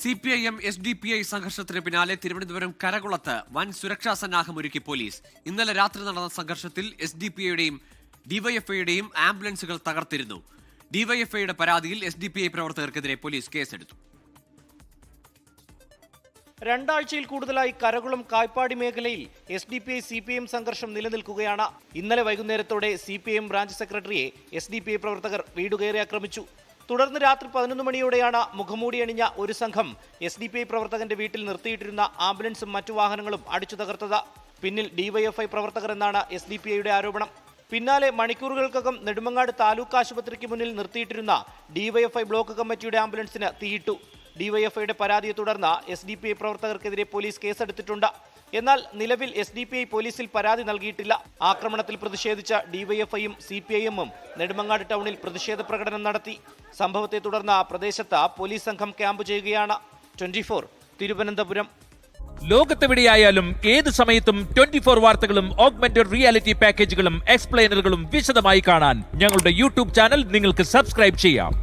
CPIM SDPI സംഘർഷത്തിന് പിന്നാലെ തിരുവനന്തപുരം കരകുളത്ത് വൻ സുരക്ഷാ സന്നാഹമൊരുക്കി പോലീസ്. ഇന്നലെ രാത്രി നടന്ന സംഘർഷത്തിൽ SDPIയുടെയും DYFIയുടെയും ആംബുലൻസുകൾ തകർത്തിരുന്നു. DYFIയുടെ പരാതിയിൽ SDPI പ്രവർത്തകർക്കെതിരെ പോലീസ് കേസെടുത്തു. രണ്ടാഴ്ചയിൽ കൂടുതലായി കരകുളം കായ്പാടി മേഖലയിൽ SDPI CPIM സംഘർഷം നിലനിൽക്കുകയാണ്. ഇന്നലെ വൈകുന്നേരത്തോടെ CPIM ബ്രാഞ്ച് സെക്രട്ടറിയെ SDPI പ്രവർത്തകർ വീടുകയറി ആക്രമിച്ചു. തുടർന്ന് രാത്രി 11 മണിയോടെയാണ് മുഖംമൂടി അണിഞ്ഞ ഒരു സംഘം SDPI പ്രവർത്തകന്റെ വീട്ടിൽ നിർത്തിയിട്ടിരുന്ന ആംബുലൻസും മറ്റു വാഹനങ്ങളും അടിച്ചു തകർത്തത്. പിന്നിൽ DYFI പ്രവർത്തകർ എന്നാണ് SDPIയുടെ ആരോപണം. പിന്നാലെ മണിക്കൂറുകൾക്കകം നെടുമങ്ങാട് താലൂക്ക് ആശുപത്രിക്ക് മുന്നിൽ നിർത്തിയിട്ടിരുന്ന DYFI ബ്ലോക്ക് കമ്മിറ്റിയുടെ ആംബുലൻസിന് തീയിട്ടു. DYFIയുടെ പരാതിയെ തുടർന്ന് SDPI പ്രവർത്തകർക്കെതിരെ പോലീസ് കേസെടുത്തിട്ടുണ്ട്. എന്നാൽ നിലവിൽ SDPI പോലീസിൽ പരാതി നൽകിയിട്ടില്ല. ആക്രമണത്തിൽ പ്രതിഷേധിച്ച DYFIയും CPIMും നെടുമങ്ങാട് ടൗണിൽ പ്രതിഷേധ പ്രകടനം നടത്തി. സംഭവത്തെ തുടർന്ന് പ്രദേശത്ത് പോലീസ് സംഘം ക്യാമ്പ് ചെയ്യുകയാണ്. 24 തിരുവനന്തപുരം. ലോകത്തെവിടെയായാലും ഏത് സമയത്തും 24 വാർത്തകളും ഓഗ്മെന്റഡ് റിയാലിറ്റി പാക്കേജുകളും എക്സ്പ്ലെയിനറുകളും വിശദമായി കാണാൻ ഞങ്ങളുടെ യൂട്യൂബ് ചാനൽ നിങ്ങൾക്ക് സബ്സ്ക്രൈബ് ചെയ്യാം.